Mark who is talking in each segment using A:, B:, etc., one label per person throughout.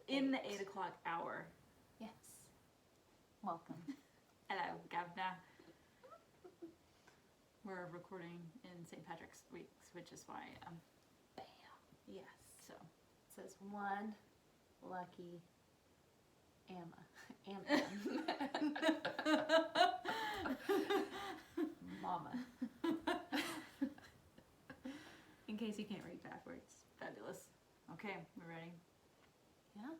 A: in the 8 o'clock hour.
B: Yes. Welcome.
A: Hello, Governor. We're recording in St. Patrick's week, which is why,
B: Bam.
A: yes, so.
B: It says one lucky Amma. Mama.
A: In case you can't read backwards. Fabulous. Okay, we're ready.
B: Yeah.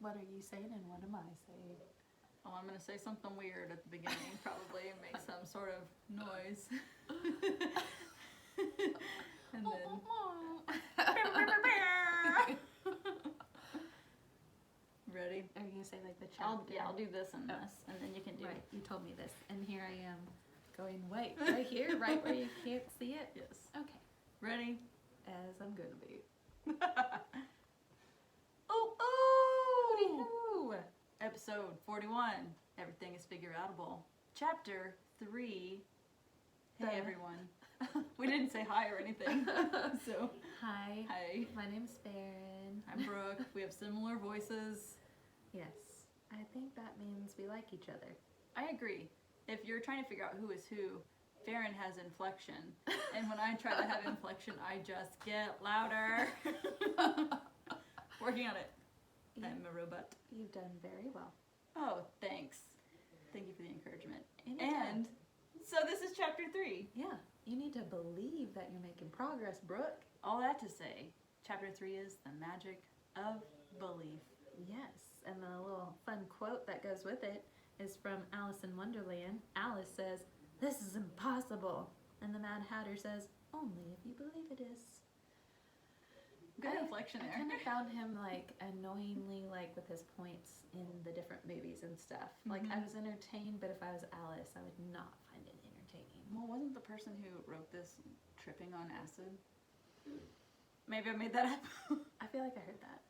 B: What are you saying and what am I saying?
A: Oh, I'm going to say something weird at the beginning, probably, and make some sort of noise. And then... Ready?
B: Are you going to say like the chapter?
A: I'll do this and this, and then you can do
B: Right, you told me this. And here I am going, wait, right here, right where you can't see it?
A: Yes.
B: Okay.
A: Ready?
B: As I'm going to be.
A: Oh! Episode 41. Everything is Figureoutable. Chapter 3. Hey, everyone. We didn't say hi or anything. So.
B: Hi.
A: Hi.
B: My name's Faren.
A: I'm Brooke. We have similar voices.
B: Yes. I think that means we like each other.
A: I agree. If you're trying to figure out who is who, Faren has inflection. And when I try to have inflection, I just get louder. Working on it. I'm a robot.
B: You've done very well.
A: Oh, thanks. Thank you for the encouragement.
B: Anytime.
A: And so this is chapter 3.
B: Yeah. You need to believe that you're making progress, Brooke.
A: All that to say, chapter 3 is the magic of belief.
B: Yes. And the little fun quote that goes with it is from Alice in Wonderland. Alice says, "This is impossible." And the Mad Hatter says, "Only if you believe it is."
A: Good inflection there.
B: I kind of found him like annoyingly like with his points in the different movies and stuff. Like I was entertained, but if I was Alice, I would not find it entertaining.
A: Well, wasn't the person who wrote this tripping on acid? Maybe I made that up.
B: I feel like I heard that.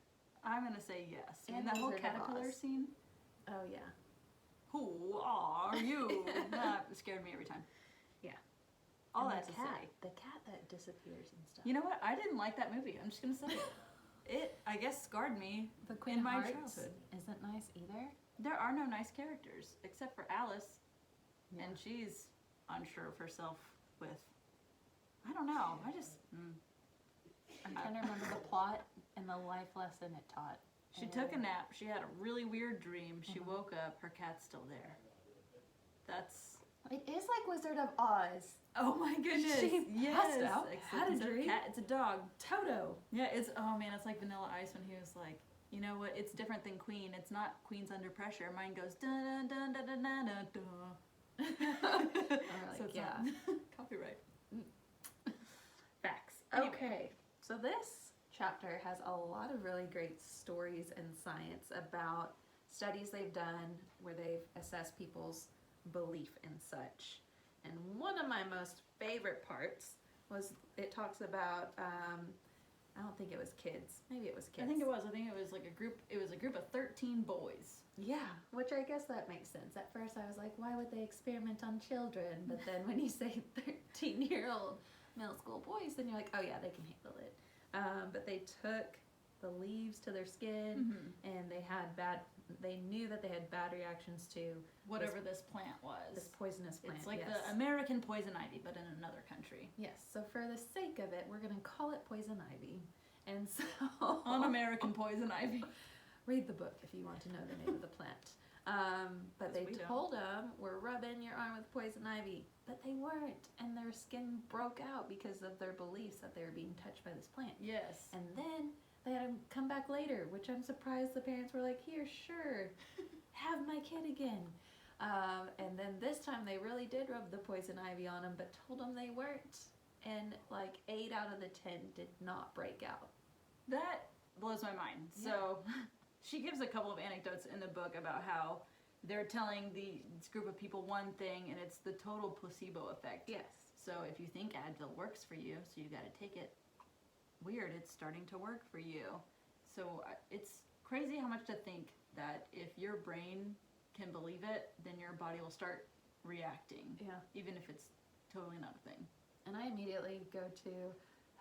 A: I'm going to say yes.
B: And
A: that whole
B: Wizard of
A: caterpillar
B: Oz.
A: scene.
B: Oh yeah.
A: Who are you? That scared me every time.
B: Yeah.
A: All
B: And
A: that
B: the
A: to
B: cat,
A: say.
B: the cat that disappears and stuff.
A: You know what? I didn't like that movie. I'm just going to say it. It, I guess, scarred me
B: The Queen
A: in
B: of
A: my
B: Hearts
A: childhood.
B: isn't nice either.
A: There are no nice characters except for Alice,
B: Yeah.
A: and she's unsure of herself with, I don't know. I just,
B: I'm trying to remember the plot and the life lesson it taught.
A: she took a nap. She had a really weird dream. She woke up. Her cat's still there. That's.
B: It is like Wizard of Oz.
A: Oh my goodness!
B: She passed out,
A: Except
B: had a
A: instead of
B: dream.
A: cat, it's a dog.
B: Toto.
A: Yeah, it's oh man, it's like Vanilla Ice when he was like, you know what? It's different than Queen. It's not Queen's under pressure. Mine goes dun dun dun dun dun dun dun. So it's
B: yeah.
A: not copyright. Facts.
B: Okay. So this chapter has a lot of really great stories and science about studies they've done where they've assessed people's belief and such. And one of my most favorite parts was it talks about I don't think it was kids. Maybe it was kids.
A: I think it was. I think it was like a group. It was a group of 13 boys.
B: Yeah, which I guess that makes sense. At first I was like, why would they experiment on children? But then when you say 13-year-old middle school boys, then you're like, oh yeah, they can handle it. But they took the leaves to their skin, and they knew that they had bad reactions to
A: Whatever this plant was.
B: this poisonous plant.
A: It's like
B: yes.
A: the American poison ivy, but in another country.
B: Yes, so for the sake of it, we're going to call it poison ivy. And so...
A: On American poison ivy.
B: Read the book if you want to know the name of the plant. But they told them, we're rubbing your arm with poison ivy. But they weren't, and their skin broke out because of their beliefs that they were being touched by this plant.
A: Yes.
B: And then they had to come back later, which I'm surprised the parents were like, here, sure, have my kid again. And then this time they really did rub the poison ivy on them, but told them they weren't. And like 8 out of the 10 did not break out.
A: That blows my mind.
B: Yeah.
A: So she gives a couple of anecdotes in the book about how they're telling this group of people one thing and it's the total placebo effect.
B: Yes.
A: So if you think Advil works for you, so you got to take it. Weird, it's starting to work for you. So it's crazy how much to think that if your brain can believe it, then your body will start reacting.
B: Yeah.
A: Even if it's totally not a thing.
B: And I immediately go to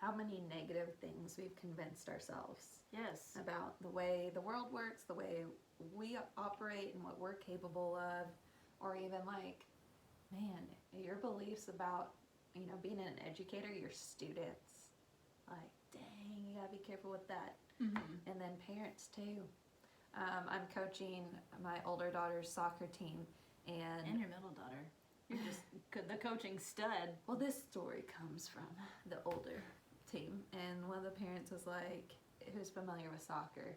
B: how many negative things we've convinced ourselves
A: Yes.
B: about the way the world works, the way we operate and what we're capable of, or even like, man, your beliefs about, you know, being an educator, your students, like, dang, you gotta be careful with that.
A: Mm-hmm.
B: And then parents too. I'm coaching my older daughter's soccer team, and
A: your middle daughter. You're just the coaching stud.
B: well, this story comes from the older team, and one of the parents was like, who's familiar with soccer,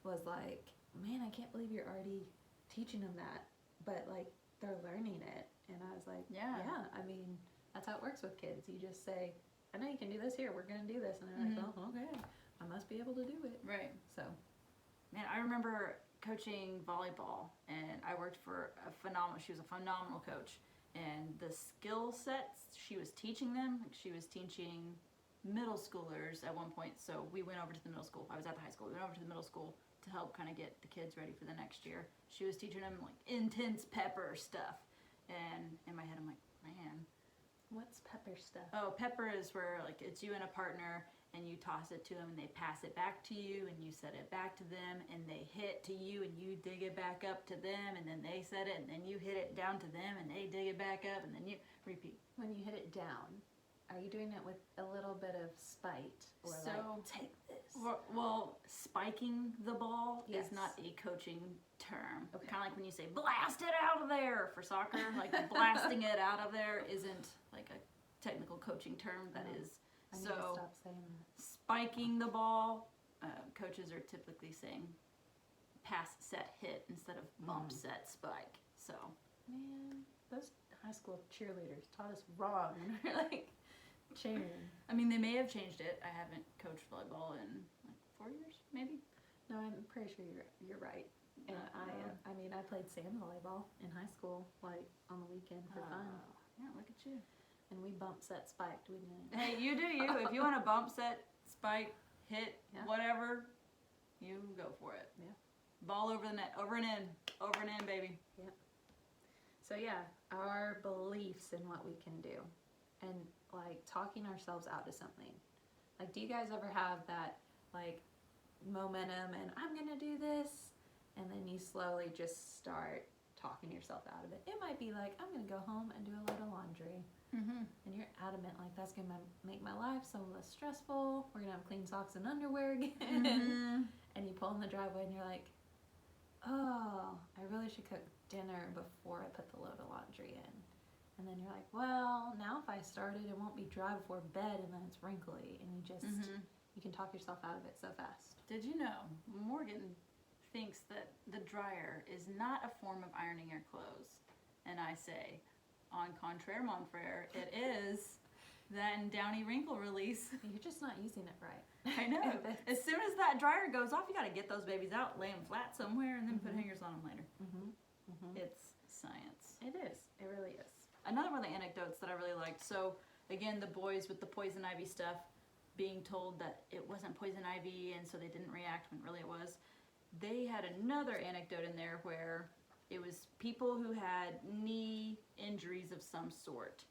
B: was like, man, I can't believe you're already teaching them that, but like they're learning it. And I was like,
A: Yeah.
B: I mean, that's how it works with kids. You just say, I know you can do this, here, we're gonna do this, and they're like, oh, okay, I must be able to do it.
A: Right.
B: So,
A: Man, I remember coaching volleyball, and I worked for she was a phenomenal coach. And the skill sets she was teaching them, like she was teaching middle schoolers at one point. So we went over to the middle school. I was at the high school. We went over to the middle school to help kind of get the kids ready for the next year. She was teaching them like intense pepper stuff. And in my head, I'm like, man.
B: what's pepper stuff?
A: Oh, pepper is where like it's you and a partner, and you toss it to them, and they pass it back to you, and you set it back to them, and they hit to you, and you dig it back up to them, and then they set it, and then you hit it down to them, and they dig it back up, and then you repeat.
B: When you hit it down, are you doing it with a little bit of spite, or
A: So,
B: like, take this?
A: Well, spiking the ball
B: Yes.
A: is not a coaching term.
B: Okay.
A: Kind of like when you say, blast it out of there for soccer, like blasting it out of there isn't like a technical coaching term. That is.
B: I need
A: So,
B: to stop saying that.
A: spiking the ball, coaches are typically saying pass, set, hit instead of bump, set, spike. So,
B: Man, those high school cheerleaders taught us wrong. We're like cheering.
A: I mean, they may have changed it. I haven't coached volleyball in like 4 years, maybe.
B: No, I'm pretty sure you're right. And I mean, I played sand volleyball in high school, like on the weekend for fun.
A: Yeah, look at you.
B: And we bump set spiked. We didn't.
A: Hey, you do you. If you want to bump, set, spike, hit,
B: Yeah.
A: whatever, you go for it.
B: Yeah.
A: Ball over the net, over and in, baby.
B: So yeah, our beliefs in what we can do, and like talking ourselves out to something. Like, do you guys ever have that like momentum and I'm gonna do this, and then you slowly just start talking yourself out of it? It might be like, I'm gonna go home and do a load of laundry.
A: Mm-hmm.
B: And you're adamant, like, that's gonna make my life so less stressful. We're gonna have clean socks and underwear again.
A: Mm-hmm.
B: And you pull in the driveway and you're like, oh, I really should cook dinner before I put the load of laundry in. And then you're like, well, now if I started, it won't be dry before bed, and then it's wrinkly. And you just, you can talk yourself out of it so fast.
A: Did you know Morgan thinks that the dryer is not a form of ironing your clothes? And I say, on contraire, mon frere, it is that and downy wrinkle release.
B: You're just not using it right.
A: I know. As soon as that dryer goes off, you got to get those babies out, lay them flat somewhere, and then put hangers on them later. It's science.
B: It is. It really is.
A: Another one of the anecdotes that I really liked. So again, the boys with the poison ivy stuff, being told that it wasn't poison ivy, and so they didn't react when really it was. They had another anecdote in there where it was people who had knee injuries of some sort,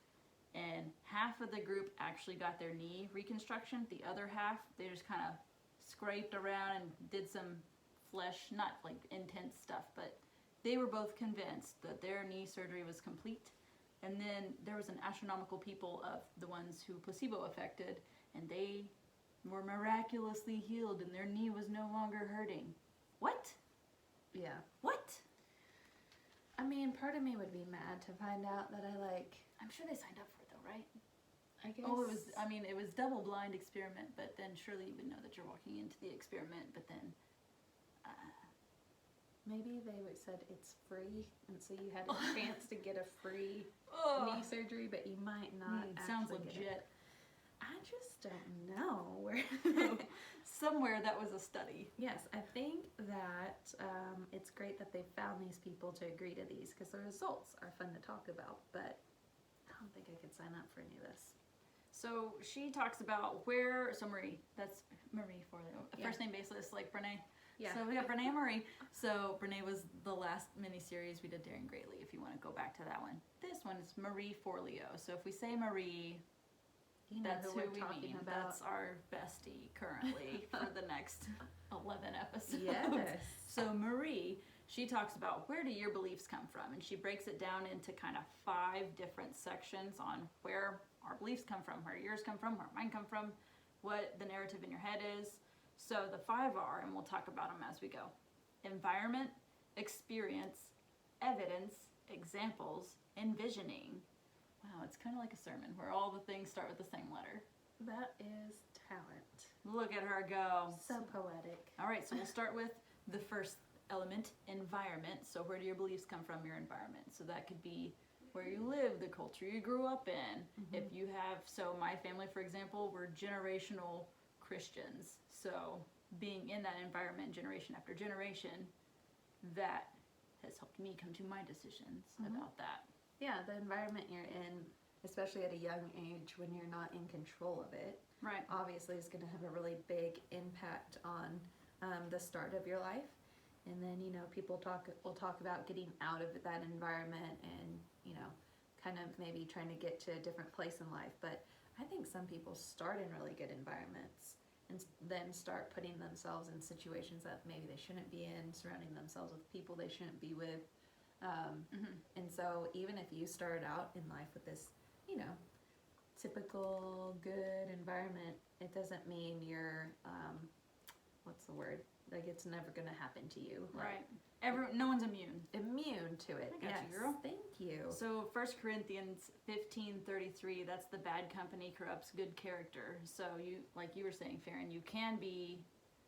A: and half of the group actually got their knee reconstruction. The other half, they just kind of scraped around and did some flesh, not like intense stuff, but they were both convinced that their knee surgery was complete. And then there was an astronomical people of the ones who placebo affected, and they were miraculously healed and their knee was no longer hurting. What?
B: Yeah.
A: What?
B: I mean, part of me would be mad to find out that
A: I'm sure they signed up for it though, right?
B: I guess.
A: Oh, it was double-blind experiment, but then surely you would know that you're walking into the experiment, but then...
B: Maybe they said it's free, and so you had a chance to get a free knee surgery, but you might not
A: sounds
B: actually get
A: legit.
B: it. I just don't know where.
A: Somewhere that was a study.
B: Yes, I think that it's great that they found these people to agree to these, because the results are fun to talk about, but I don't think I could sign up for any of this.
A: So she talks about Marie, that's Marie Forleo, first name basis like Brene.
B: Yeah.
A: So we got Brene and Marie. So Brene was the last mini-series we did Daring Greatly, if you want to go back to that one. This one is Marie Forleo. So if we say Marie,
B: You know
A: That's
B: who
A: who
B: we're
A: we
B: talking
A: mean.
B: about.
A: That's our bestie currently for the next 11 episodes.
B: Yes.
A: So Marie, she talks about where do your beliefs come from, and she breaks it down into kind of 5 different sections on where our beliefs come from, where yours come from, where mine come from, what the narrative in your head is. So the 5 are, and we'll talk about them as we go: environment, experience, evidence, examples, envisioning. Wow, it's kind of like a sermon where all the things start with the same letter.
B: That is talent.
A: Look at her go.
B: So poetic.
A: All right, so we'll start with the first element, environment. So where do your beliefs come from? Your environment. So that could be where you live, the culture you grew up in. If you have, so my family, for example, we're generational Christians. So being in that environment generation after generation, that has helped me come to my decisions about that.
B: Yeah, the environment you're in, especially at a young age when you're not in control of it,
A: Right.
B: obviously is going to have a really big impact on the start of your life. And then, you know, people will talk about getting out of that environment and, you know, kind of maybe trying to get to a different place in life. But I think some people start in really good environments and then start putting themselves in situations that maybe they shouldn't be in, surrounding themselves with people they shouldn't be with. And so even if you started out in life with this, you know, typical good environment, it doesn't mean you're, what's the word? Like it's never going to happen to you.
A: Right. No one's immune.
B: Immune to it.
A: I got you, girl.
B: Thank you.
A: So 1 Corinthians 15:33, that's the bad company corrupts good character. So you, like you were saying, Faren, you can be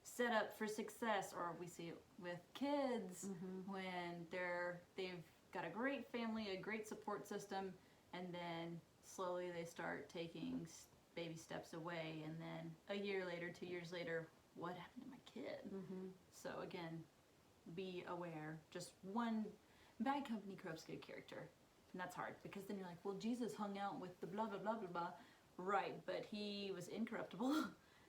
A: set up for success, or we see it with kids when they've got a great family, a great support system, and then slowly they start taking baby steps away, and then a year later, 2 years later, what happened to my kid? So again, be aware. Just one bad company corrupts good character, and that's hard because then you're like, well, Jesus hung out with the blah blah blah blah blah, right? But he was incorruptible.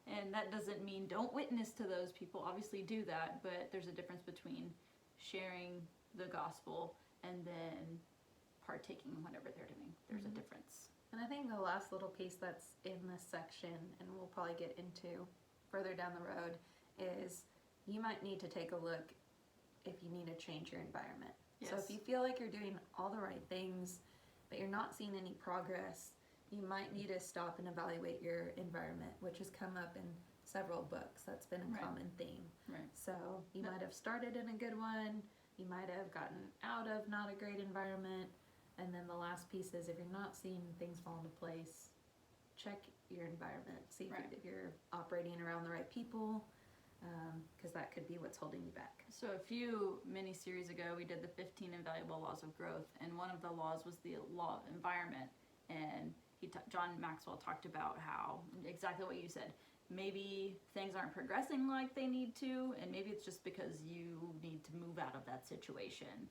A: And that doesn't mean don't witness to those people. Obviously do that, but there's a difference between sharing the gospel and then partaking in whatever they're doing. There's a difference.
B: And I think the last little piece that's in this section, and we'll probably get into further down the road, is you might need to take a look if you need to change your environment.
A: Yes.
B: So if you feel like you're doing all the right things, but you're not seeing any progress, you might need to stop and evaluate your environment, which has come up in several books. That's been a common theme.
A: Right.
B: So you might have started in a good one, you might have gotten out of not a great environment, and then the last piece is if you're not seeing things fall into place, check your environment. See if you're operating around the right people, because that could be what's holding you back.
A: So a few mini-series ago, we did the 15 invaluable laws of growth, and one of the laws was the law of environment. And John Maxwell talked about how, exactly what you said, maybe things aren't progressing like they need to, and maybe it's just because you need to move out of that situation.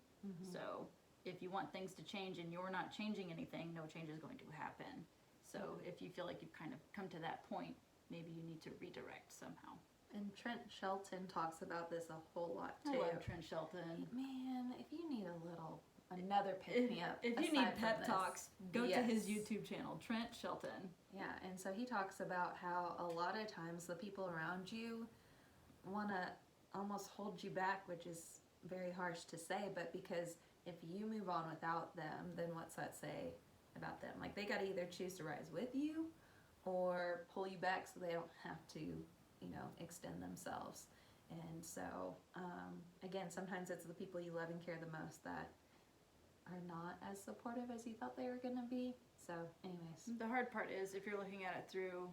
A: So if you want things to change and you're not changing anything, no change is going to happen. So if you feel like you've kind of come to that point, maybe you need to redirect somehow.
B: And Trent Shelton talks about this a whole lot too.
A: I love Trent Shelton.
B: Man, if you need another pick-me-up.
A: If you need pep talks, go to his YouTube channel, Trent Shelton.
B: Yeah, and so he talks about how a lot of times the people around you want to almost hold you back, which is very harsh to say, but because if you move on without them, then what's that say about them? Like they got to either choose to rise with you or pull you back so they don't have to, you know, extend themselves. And so, again, sometimes it's the people you love and care the most that are not as supportive as you thought they were going to be. So anyways.
A: The hard part is if you're looking at it through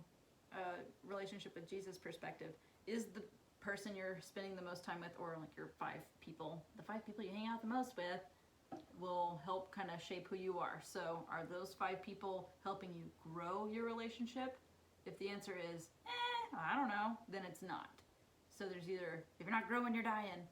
A: a relationship with Jesus perspective, is the person you're spending the most time with, or like your 5 people, the 5 people you hang out the most with will help kind of shape who you are. So are those 5 people helping you grow your relationship? If the answer is, I don't know, then it's not. So there's either, if you're not growing, you're dying.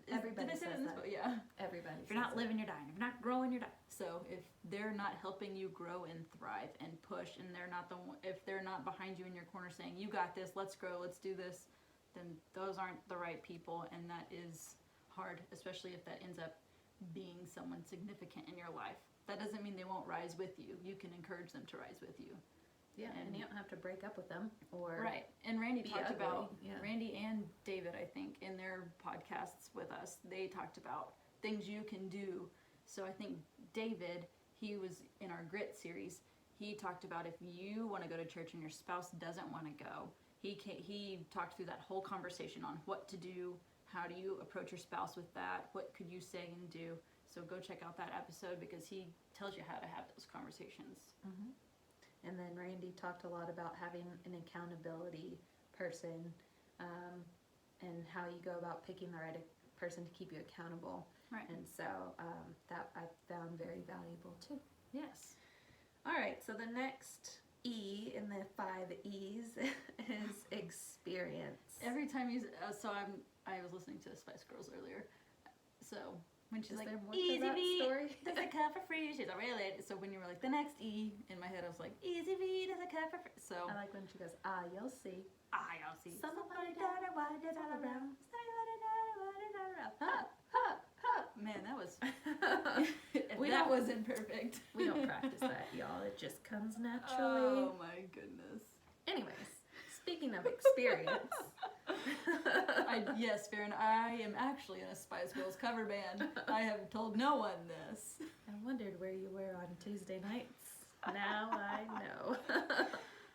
B: Everybody
A: did I say
B: says
A: that in this
B: that.
A: book? Yeah.
B: Everybody.
A: If you're not living, you're dying. If you're not growing, you're dying. So if they're not helping you grow and thrive and push, and they're not if they're not behind you in your corner saying, you got this, let's grow, let's do this, then those aren't the right people, and that is hard, especially if that ends up being someone significant in your life. That doesn't mean they won't rise with you. You can encourage them to rise with you.
B: Yeah, and you don't have to break up with them or
A: right. And Randy
B: be
A: talked
B: ugly.
A: about
B: Yeah.
A: Randy and David, I think, in their podcasts with us, they talked about things you can do. So I think David, he was in our Grit series. He talked about if you want to go to church and your spouse doesn't want to go, he talked through that whole conversation on what to do, how do you approach your spouse with that, what could you say and do. So go check out that episode because he tells you how to have those conversations.
B: Mm-hmm. And then Randy talked a lot about having an accountability person and how you go about picking the right person to keep you accountable.
A: Right.
B: And so that I found very valuable too.
A: Yes.
B: All right, so the next E in the 5 E's is experience.
A: Every time you, I was listening to Spice Girls earlier. So when she's
B: Is
A: like,
B: there more to
A: easy
B: that
A: V,
B: story?
A: there's a cup for free. She's like, really? So when you were like, the next E, in my head I was like, easy V, there's a cup for free. So
B: I like when she goes, you'll see.
A: I'll see.
B: Somebody down there, why did all around?
A: Ha, ha, ha. Man, that was,
B: We
A: that
B: don't-
A: wasn't perfect.
B: We don't practice that, y'all. It just comes naturally.
A: Oh my goodness.
B: Anyways, speaking of experience.
A: Yes, Faren, I am actually in a Spice Girls cover band. I have told no one this.
B: I wondered where you were on Tuesday nights. Now I know.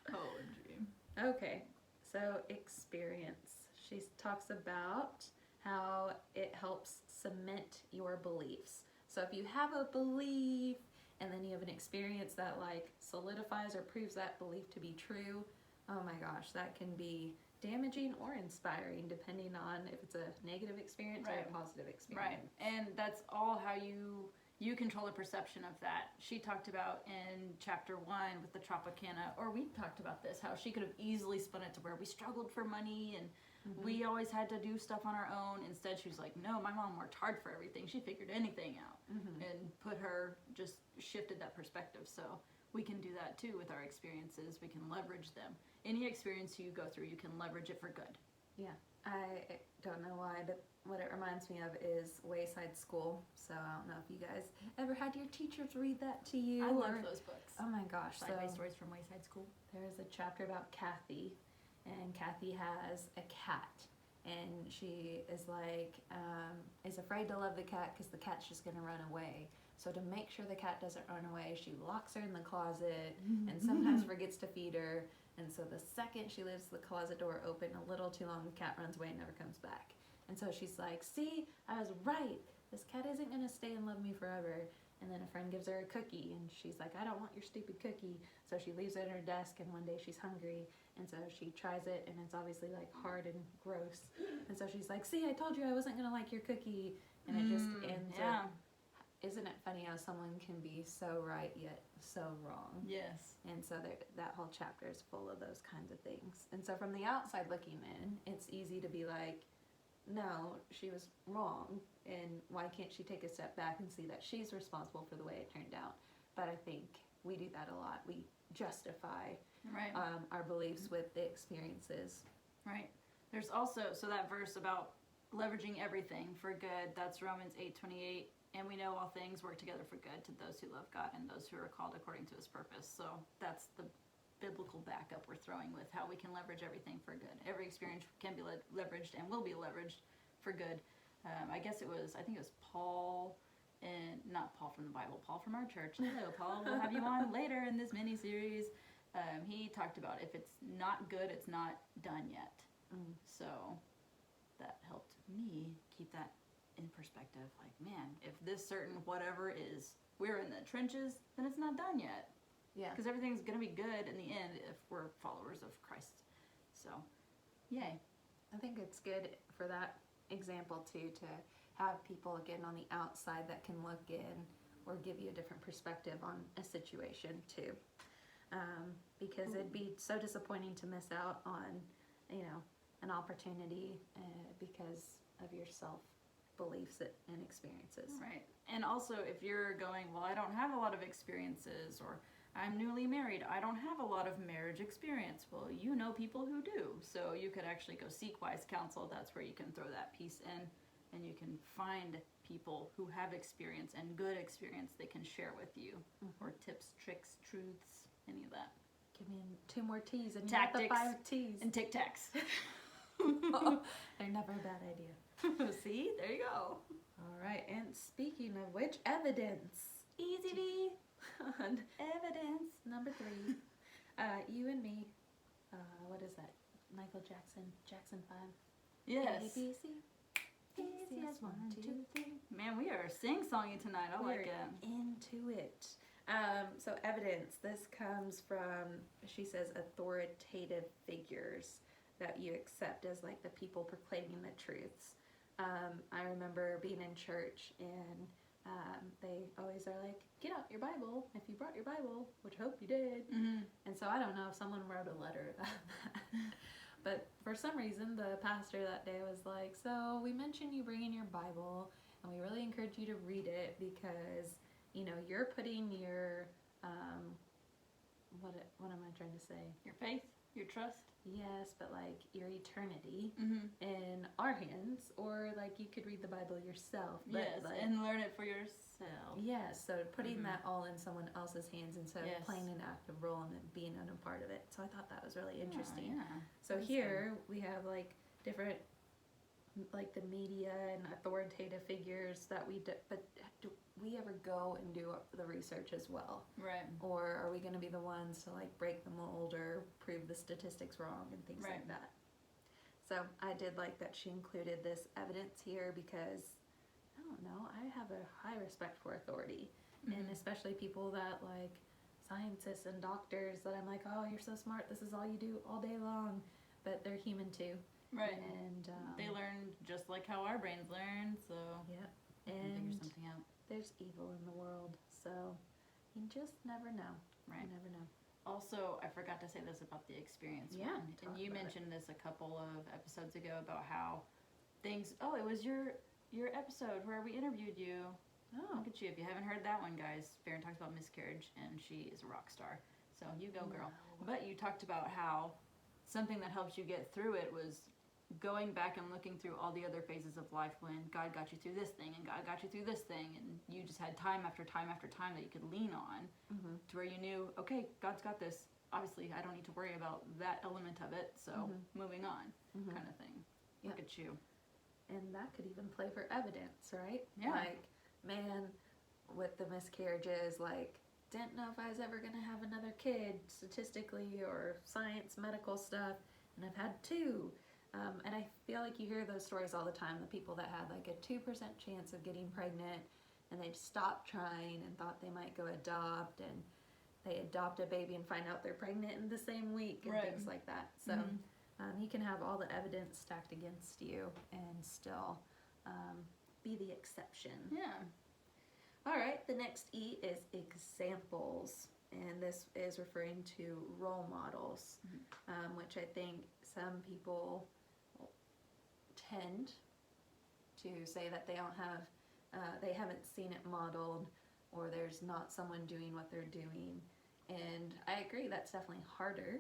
A: OMG.
B: Okay, so experience. She talks about how it helps cement your beliefs. So if you have a belief and then you have an experience that like solidifies or proves that belief to be true, oh my gosh, that can be damaging or inspiring depending on if it's a negative experience or
A: Right.
B: a positive experience.
A: Right, and that's all how you control the perception of that. She talked about in chapter 1 with the Tropicana, or we talked about this, how she could have easily spun it to where we struggled for money and we always had to do stuff on our own. Instead, she was like, no, my mom worked hard for everything. She figured anything out and just shifted that perspective. So we can do that too with our experiences. We can leverage them. Any experience you go through, you can leverage it for good.
B: Yeah, I don't know why, but what it reminds me of is Wayside School. So I don't know if you guys ever had your teachers read that to you.
A: I love those books.
B: Oh my gosh.
A: Sideways
B: So
A: Stories from Wayside School.
B: there's a chapter about Kathy, and Kathy has a cat. And she is like, is afraid to love the cat because the cat's just going to run away. So to make sure the cat doesn't run away, she locks her in the closet and sometimes forgets to feed her. And so the second she leaves the closet door open a little too long, the cat runs away and never comes back. And so she's like, see, I was right. This cat isn't going to stay and love me forever. And then a friend gives her a cookie, and she's like, I don't want your stupid cookie. So she leaves it in her desk, and one day she's hungry, and so she tries it, and it's obviously like hard and gross. And so she's like, see, I told you I wasn't going to like your cookie. And it just ends up. Isn't it funny how someone can be so right yet so wrong?
A: Yes.
B: And so that whole chapter is full of those kinds of things. And so from the outside looking in, it's easy to be like, no, she was wrong, and why can't she take a step back and see that she's responsible for the way it turned out? But I think we do that a lot. We justify
A: Right.
B: our beliefs with the experiences.
A: Right. There's also, so that verse about leveraging everything for good, that's Romans 8:28. And we know all things work together for good to those who love God and those who are called according to his purpose. So that's the biblical backup we're throwing with how we can leverage everything for good. Every experience can be leveraged and will be leveraged for good. I think it was Paul, and not Paul from the Bible, Paul from our church. Hello, Paul. We'll have you on later in this mini-series. He talked about if it's not good, it's not done yet. So that helped me keep that in perspective. Like, man, if this certain whatever is, we're in the trenches, then it's not done yet.
B: Yeah.
A: Because everything's going to be good in the end if we're followers of Christ. So, yay.
B: I think it's good for that example too, to have people again on the outside that can look in or give you a different perspective on a situation too. Because it'd be so disappointing to miss out on, an opportunity because of your self-beliefs and experiences.
A: Right. And also, if you're going, well, I don't have a lot of experiences, or I'm newly married, I don't have a lot of marriage experience. Well, you know people who do. So you could actually go seek wise counsel. That's where you can throw that piece in, and you can find people who have experience and good experience they can share with you, or tips, tricks, truths, any of that.
B: give me 2 more T's and you got the 5 T's.
A: And Tic Tacs.
B: Oh, they're never a bad idea.
A: See? There you go.
B: All right, and speaking of which, evidence.
A: Easy V.
B: Evidence. Number 3. You and me. What is that? Michael Jackson. Jackson 5.
A: Yes.
B: A, B, C.
A: Easy as 1, 2, 3. Man, we are sing-songy tonight. I like it.
B: Into it. So evidence. This comes from, she says, authoritative figures that you accept as like the people proclaiming the truths. I remember being in church and they always are like, get out your Bible if you brought your Bible, which I hope you did.
A: Mm-hmm.
B: And so I don't know if someone wrote a letter about that. But for some reason, the pastor that day was like, so we mentioned you bringing your Bible, and we really encourage you to read it because, you know, you're putting your, what am I trying to say?
A: Your faith, your trust.
B: Yes, but like your eternity
A: Mm-hmm.
B: in our hands, or like you could read the Bible yourself. But
A: Yes,
B: like,
A: and learn it for yourself.
B: yes, so putting
A: Mhm.
B: that all in someone else's hands instead
A: Yes.
B: of playing an active role and it being a part of it. So I thought that was really interesting.
A: Yeah.
B: So
A: That's
B: here we have like different, like the media and authoritative figures that we do, but do we ever go and do the research as well?
A: Right.
B: Or are we going to be the ones to like break the mold or prove the statistics wrong and things
A: Right.
B: like that? So I did like that she included this evidence here because, I don't know, I have a high respect for authority. And
A: Mhm.
B: especially people that like scientists and doctors that I'm like, oh, you're so smart, this is all you do all day long. But they're human too.
A: Right.
B: And
A: They learn just like how our brains learn, so
B: yeah.
A: we can figure
B: And
A: something out.
B: there's evil in the world, so you just never know.
A: Right.
B: You never know.
A: Also, I forgot to say this about the experience
B: Yeah,
A: one.
B: talk
A: And you
B: about it.
A: mentioned this a couple of episodes ago about how things, oh, it was your episode where we interviewed you.
B: Oh,
A: Look at you. If you haven't heard that one, guys, Faren talks about miscarriage, and she is a rock star. So you go, girl.
B: Wow.
A: But you talked about how something that helps you get through it was going back and looking through all the other phases of life when God got you through this thing and God got you through this thing, and you just had time after time after time that you could lean on
B: Mm-hmm.
A: to where you knew, okay, God's got this. Obviously, I don't need to worry about that element of it, so
B: Mhm.
A: moving on,
B: Mm-hmm.
A: kind of thing.
B: Yeah.
A: Look at you.
B: And that could even play for evidence, right?
A: Yeah.
B: Like, man, with the miscarriages, like, didn't know if I was ever going to have another kid statistically or science, medical stuff, and I've had 2. And I feel like you hear those stories all the time, the people that had like a 2% chance of getting pregnant and they stopped trying and thought they might go adopt, and they adopt a baby and find out they're pregnant in the same week and
A: Right.
B: things like that. So
A: Mhm.
B: you can have all the evidence stacked against you and still be the exception.
A: Yeah.
B: All right, the next E is examples, and this is referring to role models, which I think some people tend to say that they don't have, they haven't seen it modeled, or there's not someone doing what they're doing. And I agree, that's definitely harder.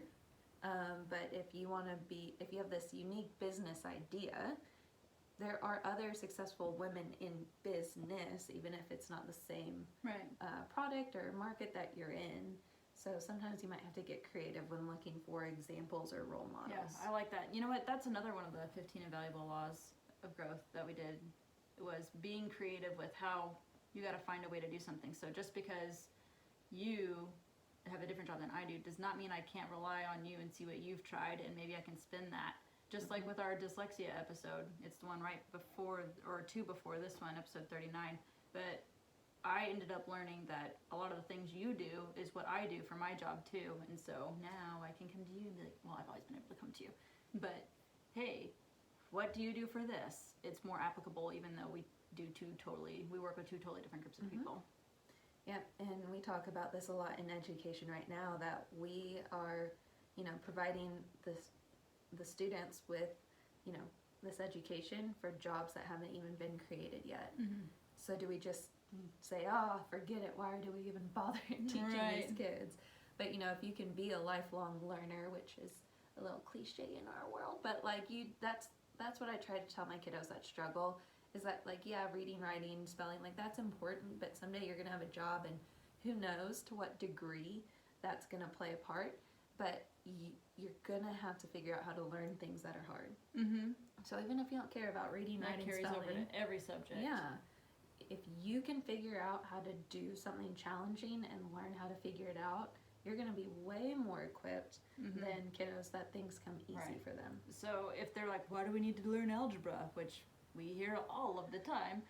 B: But if you want to if you have this unique business idea, there are other successful women in business, even if it's not the same
A: Right.
B: product or market that you're in. So sometimes you might have to get creative when looking for examples or role models.
A: Yeah, I like that. You know what? That's another one of the 15 invaluable laws of growth that we did. It was being creative with how you got to find a way to do something. So just because you have a different job than I do does not mean I can't rely on you and see what you've tried, and maybe I can spin that. Just like with our dyslexia episode, it's the one right before, or 2 before this one, episode 39. But I ended up learning that a lot of the things you do is what I do for my job too. And so now I can come to you and be like, well, I've always been able to come to you. But hey, what do you do for this? It's more applicable even though we work with 2 totally different groups of people.
B: Yep, and we talk about this a lot in education right now, that we are, providing the students with, this education for jobs that haven't even been created yet.
A: Mm-hmm.
B: So do we just say, oh, forget it, why do we even bother teaching
A: Right.
B: these kids? But, if you can be a lifelong learner, which is a little cliche in our world, but that's what I try to tell my kiddos that struggle, is that reading, writing, spelling, that's important, but someday you're going to have a job, and who knows to what degree that's going to play a part. but you're gonna have to figure out how to learn things that are hard.
A: Mm-hmm.
B: So even if you don't care about reading,
A: That
B: writing,
A: carries
B: spelling,
A: over to every subject.
B: yeah, if you can figure out how to do something challenging and learn how to figure it out, you're gonna be way more equipped
A: Mm-hmm.
B: than kiddos that things come easy
A: Right.
B: for them.
A: So if they're like, why do we need to learn algebra? Which we hear all of the time.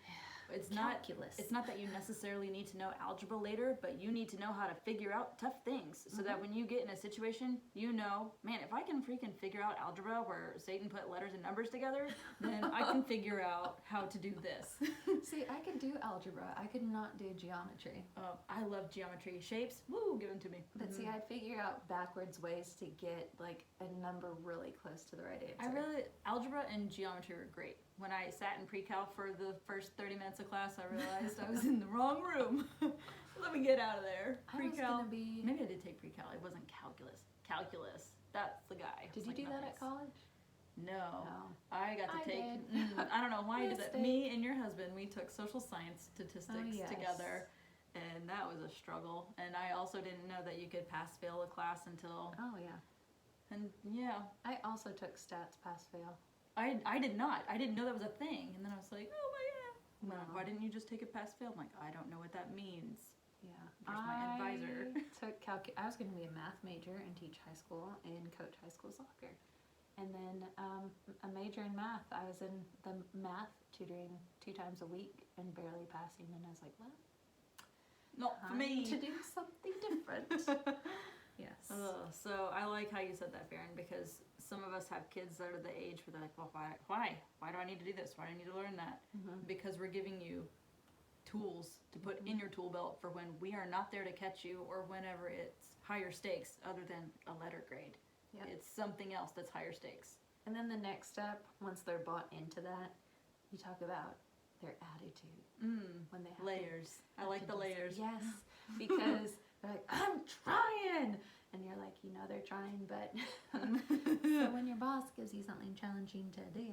A: It's not
B: Calculus.
A: It's not that you necessarily need to know algebra later, but you need to know how to figure out tough things so that when you get in a situation, you know, man, if I can freaking figure out algebra where Satan put letters and numbers together, then I can figure out how to do this.
B: See, I could do algebra. I could not do geometry.
A: I love geometry. Shapes, woo, give them to me.
B: But see, I'd figure out backwards ways to get like a number really close to the right answer.
A: Algebra and geometry were great. When I sat in pre-cal for the first 30 minutes of class, I realized I was in the wrong room. Let me get out of there.
B: I was gonna be.
A: Maybe I did take pre-cal. It wasn't calculus. Calculus. That's the guy.
B: Did you do that at college?
A: No.
B: No.
A: I got to
B: I
A: take.
B: did.
A: I don't know why you did that.
B: Mistake.
A: Me and your husband, we took social science statistics
B: yes.
A: together, and that was a struggle. And I also didn't know that you could pass-fail a class until.
B: Oh yeah.
A: And yeah.
B: I also took stats pass fail.
A: I did not. I didn't know that was a thing. And then I was like, oh my god.
B: No.
A: Why didn't you just take it pass-fail? I'm like, I don't know what that means.
B: Yeah.
A: There's my advisor.
B: took I was going to be a math major and teach high school and coach high school soccer. And then a major in math. I was in the math tutoring 2 times a week and barely passing. And I was like, well,
A: Not for me.
B: to do something different. Yes.
A: So I like how you said that, Faren, because some of us have kids that are the age where they're like, well, why? Why do I need to do this? Why do I need to learn that?
B: Mhm.
A: Because we're giving you tools to put in your tool belt for when we are not there to catch you or whenever it's higher stakes other than a letter grade.
B: Yep.
A: It's something else that's higher stakes.
B: And then the next step, once they're bought into that, you talk about their attitude when they have
A: Layers. I like the
B: do
A: layers.
B: Yes, because they're like, I'm trying, and you're like, you know, they're trying, but so when your boss gives you something challenging to do,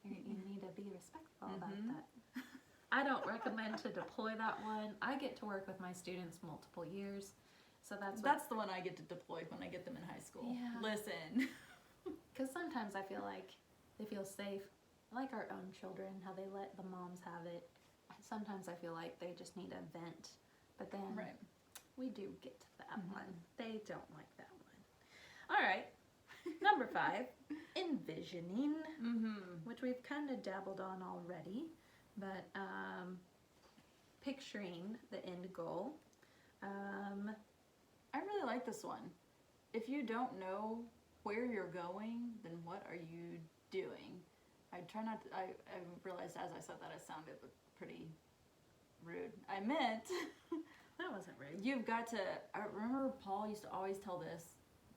B: you need to be respectful about that. I don't recommend to deploy that one. I get to work with my students multiple years, so
A: That's the one I get to deploy when I get them in high school.
B: Yeah.
A: Listen.
B: because sometimes I feel like they feel safe, like our own children, how they let the moms have it. Sometimes I feel like they just need a vent, but then
A: Right.
B: we do get to that one. They don't like that one. All right, number 5, envisioning, which we've kind of dabbled on already, but picturing the end goal.
A: I really like this one. If you don't know where you're going, then what are you doing? I try not to, I realized as I said that it sounded pretty rude. I meant,
B: That wasn't rude.
A: you've got to, I remember Paul used to always tell this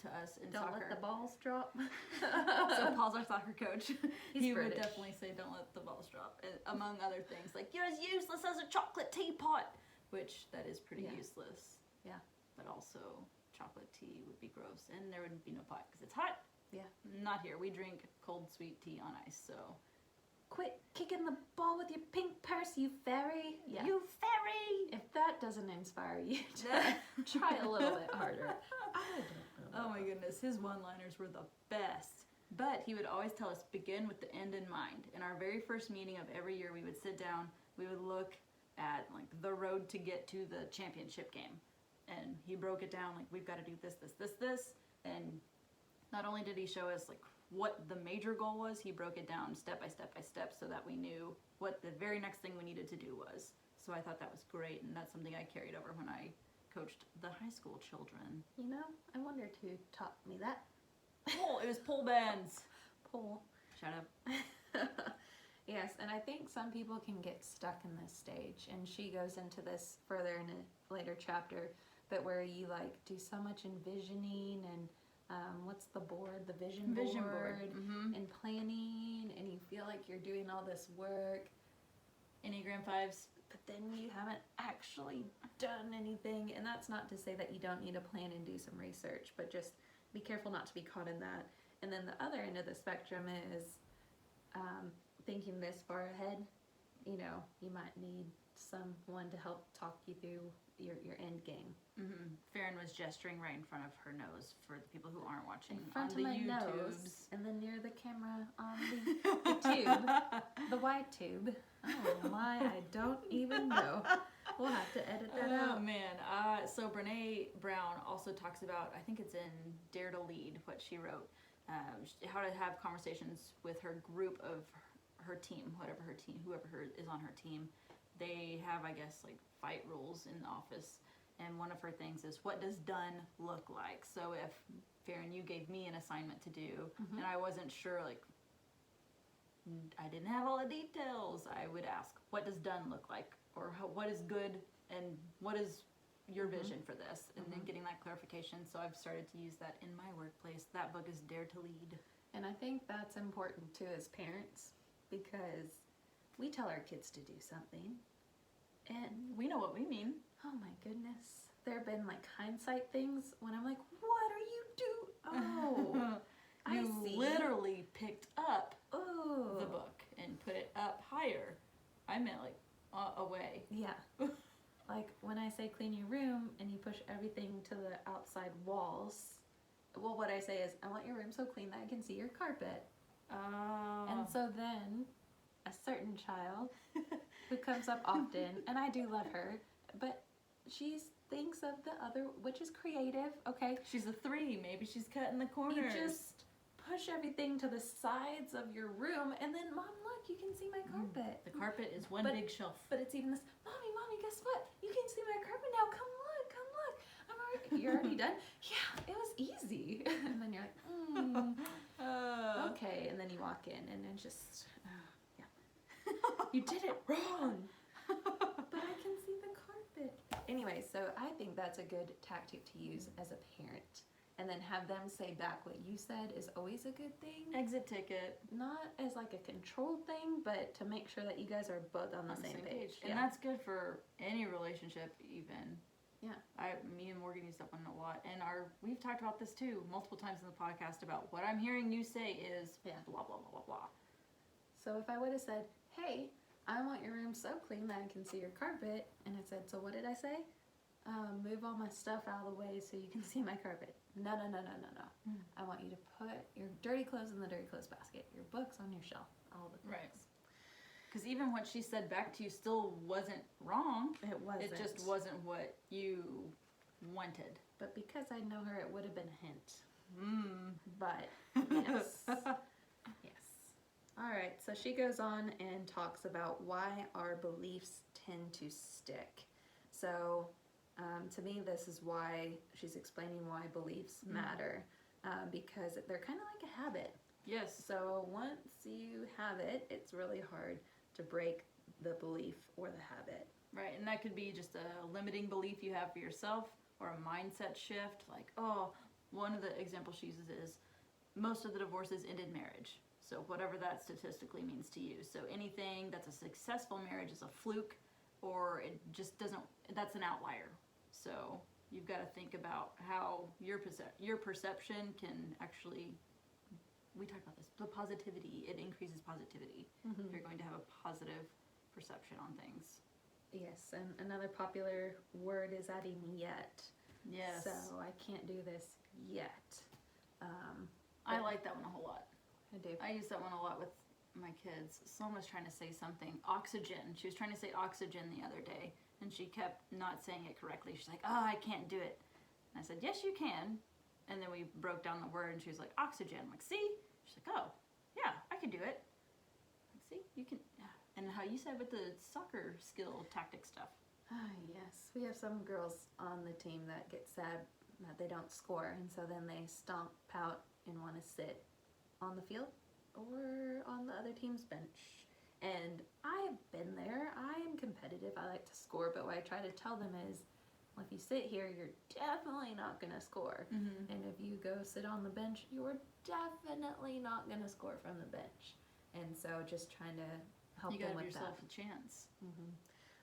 A: to us in
B: Don't
A: soccer.
B: let the balls drop.
A: So Paul's our soccer coach.
B: He's
A: He would
B: British.
A: definitely say, "Don't let the balls drop," among other things. Like you're as useless as a chocolate teapot, which that is pretty
B: Yeah.
A: useless.
B: Yeah.
A: But also, chocolate tea would be gross, and there would be no pot because it's hot.
B: Yeah.
A: Not here. We drink cold sweet tea on ice. So.
B: Quit kicking the ball with your pink purse, you fairy. Yeah.
A: You fairy.
B: If that doesn't inspire you to try a little bit harder. I don't know.
A: Oh my goodness, his one-liners were the best. But he would always tell us, begin with the end in mind. In our very first meeting of every year, we would sit down, we would look at like the road to get to the championship game. And he broke it down like, we've got to do this, this, this, this. And not only did he show us like what the major goal was, he broke it down step by step by step so that we knew what the very next thing we needed to do was. So I thought that was great, and that's something I carried over when I coached the high school children.
B: You know, I wondered who taught me that.
A: It was pull bands.
B: Pull.
A: Shut up.
B: Yes, and I think some people can get stuck in this stage, and she goes into this further in a later chapter, but where you like do so much envisioning and what's the board, the vision board. And planning, and you feel like you're doing all this work,
A: Enneagram 5s.
B: but then you haven't actually done anything. And that's not to say that you don't need to plan and do some research, but just be careful not to be caught in that. And then the other end of the spectrum is thinking this far ahead. You know, you might need someone to help talk you through your end game.
A: Faren was gesturing right in front of her nose for the people who aren't watching.
B: In front
A: on
B: of
A: the
B: my
A: YouTubes.
B: nose, and then near the camera on the tube, the wide tube. Oh my, I don't even know. We'll have to edit that out.
A: Oh man, so Brene Brown also talks about, I think it's in Dare to Lead, what she wrote, how to have conversations with her group of her team, whoever is on her team. They have, I guess, like fight rules in the office. And one of her things is, what does done look like? So if, Faren, you gave me an assignment to do, and I wasn't sure, like, I didn't have all the details, I would ask, what does done look like? Or what is good, and what is your vision for this? And then getting that clarification. So I've started to use that in my workplace. That book is Dare to Lead.
B: And I think that's important, too, as parents, because we tell our kids to do something, and
A: we know what we mean.
B: Oh my goodness. There have been like hindsight things when I'm like, what are you doing? Oh, I see.
A: You literally picked up the book and put it up higher. I meant like away.
B: Yeah. Like when I say clean your room and you push everything to the outside walls, well, what I say is, I want your room so clean that I can see your carpet.
A: Oh.
B: And so then a certain child who comes up often, and I do love her, but she thinks of the other, which is creative, okay?
A: She's a 3, maybe she's cutting the corners.
B: You just push everything to the sides of your room, and then, Mom, look, you can see my carpet.
A: The carpet is one big shelf.
B: But it's even this, Mommy, guess what? You can see my carpet now. Come look. You're already done? Yeah, it was easy. And then you're like, okay. And then you walk in, and then just, you did it wrong. But I can see the carpet. Anyway, so I think that's a good tactic to use as a parent. And then have them say back what you said is always a good thing.
A: Exit ticket.
B: Not as like a controlled thing, but to make sure that you guys are both on the same page.
A: And that's good for any relationship even.
B: Yeah.
A: Me and Morgan use that one a lot. And we've talked about this too multiple times in the podcast about what I'm hearing you say is blah, blah, blah, blah, blah.
B: So if I would have said, hey, I want your room so clean that I can see your carpet, and it said, so what did I say? Move all my stuff out of the way so you can see my carpet. No. I want you to put your dirty clothes in the dirty clothes basket, your books on your shelf, all the things.
A: Right. Because even what she said back to you still wasn't wrong.
B: It wasn't.
A: It just wasn't what you wanted.
B: But because I know her, it would have been a hint. But, yes. Yes. All right, so she goes on and talks about why our beliefs tend to stick. So, to me, this is why she's explaining why beliefs matter, because they're kind of like a habit.
A: Yes.
B: So once you have it, it's really hard to break the belief or the habit.
A: Right, and that could be just a limiting belief you have for yourself or a mindset shift. Like, one of the examples she uses is most of the divorces ended marriage. So whatever that statistically means to you. So anything that's a successful marriage is a fluke, or it just doesn't, that's an outlier. So you've got to think about how your perception can actually, we talked about this, the positivity, it increases positivity if you're going to have a positive perception on things.
B: Yes, and another popular word is adding yet.
A: Yes.
B: So I can't do this yet.
A: I like that one a whole lot.
B: I do.
A: I use that one a lot with my kids. Someone was trying to say something, oxygen. She was trying to say oxygen the other day, and she kept not saying it correctly. She's like, I can't do it. And I said, yes, you can. And then we broke down the word, and she was like, oxygen. I'm like, see? She's like, oh, yeah, I can do it. I'm like, see, you can. And how you said with the soccer skill tactic stuff.
B: Yes. We have some girls on the team that get sad that they don't score, and so then they stomp, pout, and want to sit on the field or on the other team's bench. And I've been there. I am competitive. I like to score, but what I try to tell them is, well, if you sit here, you're definitely not going to score. And if you go sit on the bench, you're definitely not going to score from the bench. And so just trying to help them with that.
A: You gotta give yourself a chance.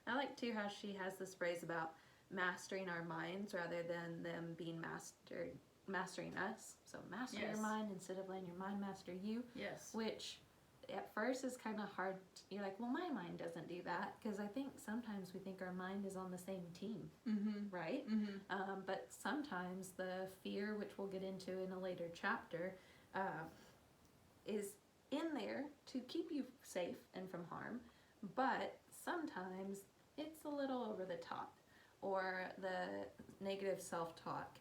B: I like too how she has this phrase about mastering our minds rather than them being mastering us. So master your mind instead of letting your mind master you.
A: Yes.
B: Which at first it's kind of hard. You're like, well, my mind doesn't do that, because I think sometimes we think our mind is on the same team, right? But sometimes the fear, which we'll get into in a later chapter, is in there to keep you safe and from harm, but sometimes it's a little over the top, or the negative self-talk.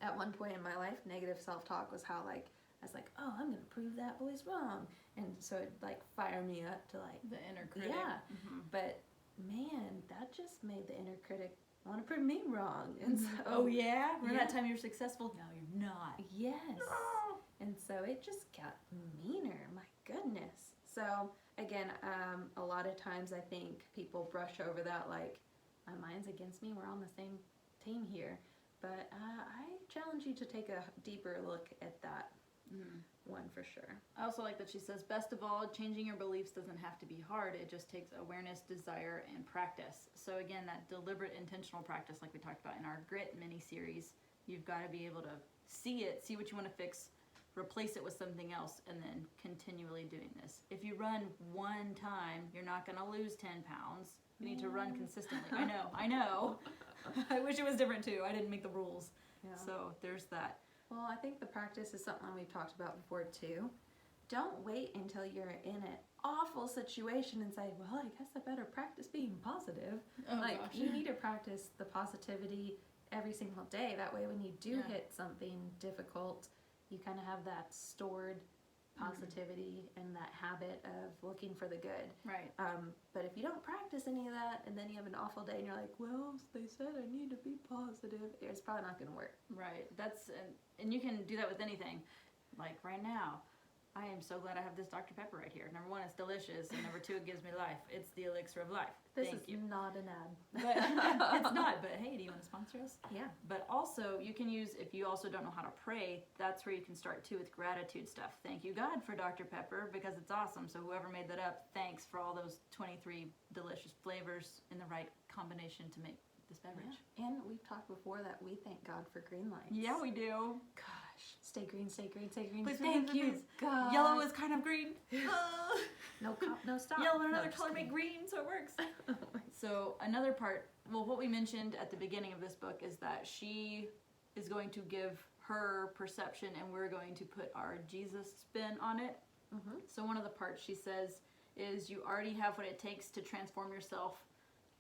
B: At one point in my life, negative self-talk was how, like, I was like, oh, I'm going to prove that boy's wrong. And so it'd, like, fire me up to, like...
A: The inner critic.
B: Yeah. But, man, that just made the inner critic want to prove me wrong. And so...
A: Oh, yeah? Remember that time you were successful? No, you're not.
B: Yes. No. And so it just got meaner. My goodness. So, again, a lot of times I think people brush over that, like, my mind's against me. We're on the same team here. But I challenge you to take a deeper look at that one for sure.
A: I also like that she says, best of all, changing your beliefs doesn't have to be hard. It just takes awareness, desire, and practice. So again, that deliberate, intentional practice, like we talked about in our Grit mini-series, you've got to be able to see it, see what you want to fix, replace it with something else, and then continually doing this. If you run one time, you're not going to lose 10 pounds. You need to run consistently. I know. I wish it was different too. I didn't make the rules. Yeah. So there's that.
B: Well, I think the practice is something we've talked about before too. Don't wait until you're in an awful situation and say, well, I guess I better practice being positive.
A: Oh, gosh.
B: You need to practice the positivity every single day. That way when you do hit something difficult, you kind of have that stored positivity and that habit of looking for the good.
A: Right.
B: But if you don't practice any of that, and then you have an awful day and you're like, well, they said I need to be positive, it's probably not going to work.
A: Right. And you can do that with anything. Like right now, I am so glad I have this Dr. Pepper right here. Number one, it's delicious, and number two, it gives me life. It's the elixir of life.
B: Thank you. Not an ad.
A: But it's not, but hey, do you want to sponsor us?
B: Yeah.
A: But also, you can use, if you also don't know how to pray, that's where you can start too with gratitude stuff. Thank you, God, for Dr. Pepper, because it's awesome. So whoever made that up, thanks for all those 23 delicious flavors in the right combination to make this beverage.
B: Yeah. And we've talked before that we thank God for green lights.
A: Yeah, we do.
B: Gosh, stay green, stay green, stay green.
A: Please,
B: thank you, God.
A: Yellow is kind of green.
B: No stop.
A: Yellow and another color make green, so it works. So another part, well, what we mentioned at the beginning of this book is that she is going to give her perception and we're going to put our Jesus spin on it. So one of the parts she says is you already have what it takes to transform yourself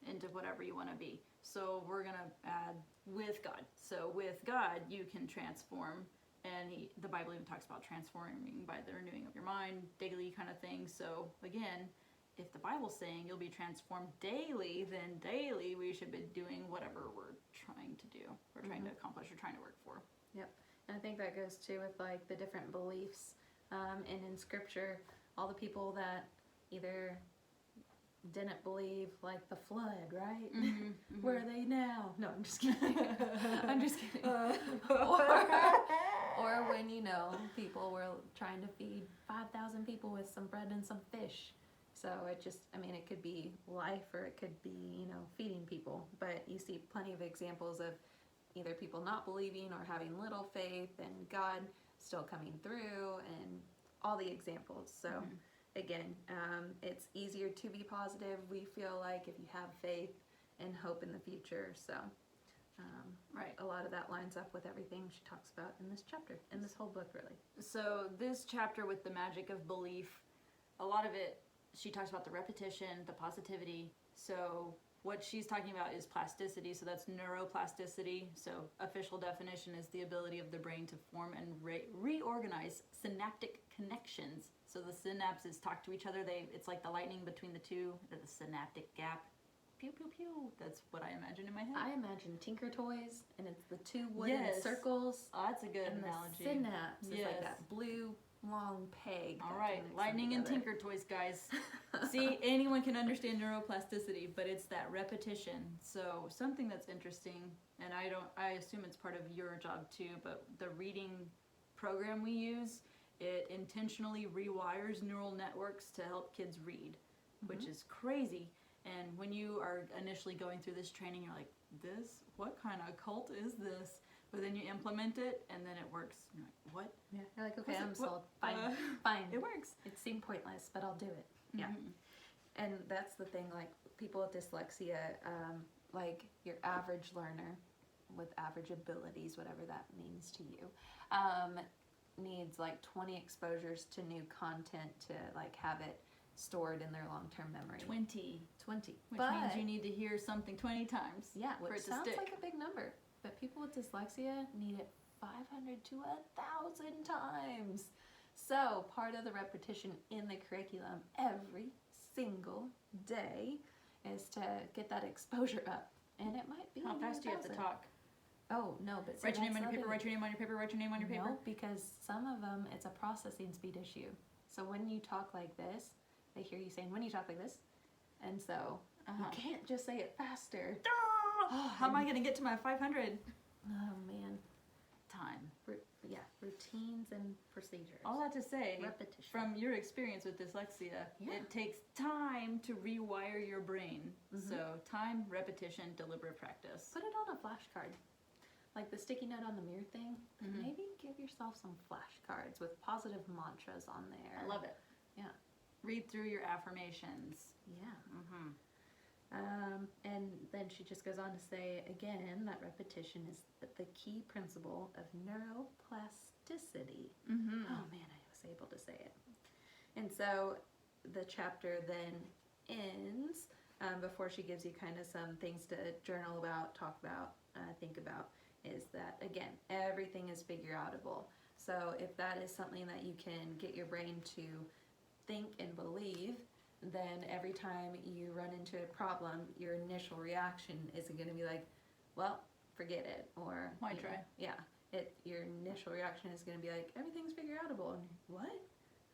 A: into whatever you want to be. So we're going to add with God. So with God, you can transform. And the Bible even talks about transforming by the renewing of your mind, daily kind of thing. So again, if the Bible's saying you'll be transformed daily, then daily we should be doing whatever we're trying to do, we're trying to accomplish, or trying to work for.
B: Yep. And I think that goes too with like the different beliefs. And in Scripture, all the people that either didn't believe, like the flood, right? Where are they now? No, I'm just kidding. I'm just kidding. Or when, people were trying to feed 5,000 people with some bread and some fish. So it could be life, or it could be, feeding people. But you see plenty of examples of either people not believing or having little faith, and God still coming through, and all the examples. So again, it's easier to be positive, we feel like, if you have faith and hope in the future. So
A: right,
B: a lot of that lines up with everything she talks about in this chapter, in this whole book, really.
A: So this chapter with the magic of belief, a lot of it, she talks about the repetition, the positivity. So what she's talking about is plasticity, so that's neuroplasticity. So official definition is the ability of the brain to form and reorganize synaptic connections. So the synapses talk to each other. It's like the lightning between the two, the synaptic gap. Pew, pew, pew. That's what I imagine in my head.
B: I imagine Tinker Toys, and it's the two wooden circles.
A: Oh, that's a good
B: and
A: analogy.
B: The synapse is like that blue long peg.
A: All right, lightning and Tinker Toys, guys. See, anyone can understand neuroplasticity, but it's that repetition. So something that's interesting, and I assume it's part of your job too, but the reading program we use, it intentionally rewires neural networks to help kids read, which is crazy. And when you are initially going through this training, you're like, what kind of cult is this? But then you implement it, and then it works. You're like, what?
B: Yeah. You're like, okay,
A: What's
B: I'm
A: it-
B: sold.
A: what-
B: Fine. Fine.
A: It works.
B: It seemed pointless, but I'll do it. Yeah.
A: Mhm.
B: And that's the thing, like, people with dyslexia, like your average learner with average abilities, whatever that means to you, needs like 20 exposures to new content to like have it stored in their long-term memory.
A: 20.
B: 20.
A: Which
B: But,
A: means you need to hear something 20 times.
B: yeah,
A: for
B: which
A: it to
B: sounds
A: stick.
B: like a big number. But people with dyslexia need it 500 to 1,000 times. So part of the repetition in the curriculum every single day is to get that exposure up. And it might be
A: How fast do you have to
B: 1,000.
A: talk?
B: Oh, no, but see,
A: Write your name
B: that's
A: on your
B: the
A: paper,
B: other-
A: write your name on your paper, write your name on your paper.
B: No, because some of them, it's a processing speed issue. So when you talk like this, they hear you saying, when you talk like this. And so you can't just say it faster.
A: How am I going to get to my 500?
B: Oh, man.
A: Time.
B: Yeah, routines and procedures.
A: All that to say,
B: Repetition.
A: from your experience with dyslexia,
B: Yeah.
A: it takes time to rewire your brain.
B: Mhm.
A: So time, repetition, deliberate practice.
B: Put it on a flashcard. Like the sticky note on the mirror thing.
A: Mhm.
B: Maybe give yourself some flashcards with positive mantras on there.
A: I love it.
B: Yeah.
A: Read through your affirmations.
B: Yeah.
A: Mm-hmm.
B: And then she just goes on to say again that repetition is the key principle of neuroplasticity.
A: Mm-hmm.
B: Oh man, I was able to say it. And so the chapter then ends before she gives you kind of some things to journal about, talk about, think about, is that again, everything is figureoutable. So if that is something that you can get your brain to think and believe, then every time you run into a problem, your initial reaction isn't going to be like, well, forget it, or
A: Why
B: you know,
A: try?
B: yeah, your initial reaction is going to be like, everything's figureoutable, and what?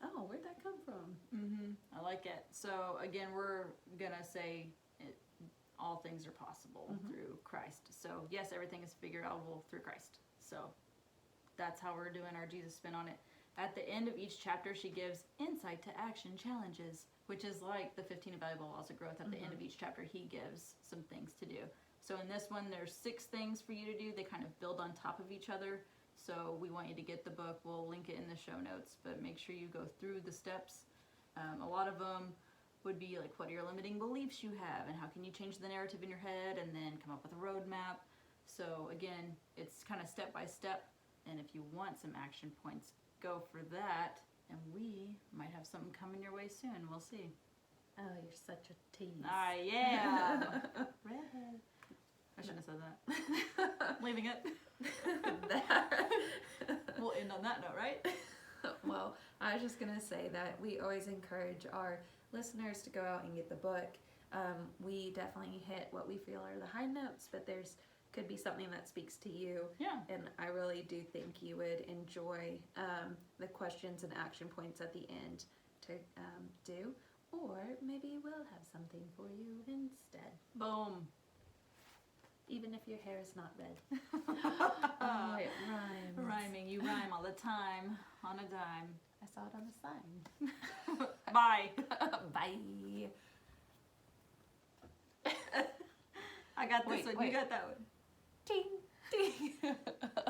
B: Oh, where'd that come from?
A: Mm-hmm. I like it. So again, we're gonna say all things are possible
B: Mhm.
A: through Christ. So yes, everything is figureoutable through Christ. So that's how we're doing our Jesus spin on it. At the end of each chapter, she gives insight to action challenges, which is like the 15 Valuable Laws of Growth. At the end of each chapter, he gives some things to do. So in this one, there's 6 things for you to do. They kind of build on top of each other. So we want you to get the book. We'll link it in the show notes, but make sure you go through the steps. A lot of them would be like, what are your limiting beliefs you have, and how can you change the narrative in your head, and then come up with a roadmap. So again, it's kind of step by step, and if you want some action points, go for that, and we might have something coming your way soon. We'll see.
B: Oh, you're such a tease.
A: Yeah.
B: Redhead.
A: I shouldn't have said that. Leaving it. We'll end on that note, right?
B: Well, I was just going to say that we always encourage our listeners to go out and get the book. We definitely hit what we feel are the high notes, but there's could be something that speaks to you.
A: Yeah.
B: And I really do think you would enjoy the questions and action points at the end to do. Or maybe we'll have something for you instead.
A: Boom.
B: Even if your hair is not red. Oh, it rhymes.
A: Rhyming. You rhyme all the time on a dime.
B: I saw it on the sign.
A: Bye.
B: Bye.
A: I got this
B: Wait,
A: one.
B: wait.
A: You got that one.
B: Ding, ding.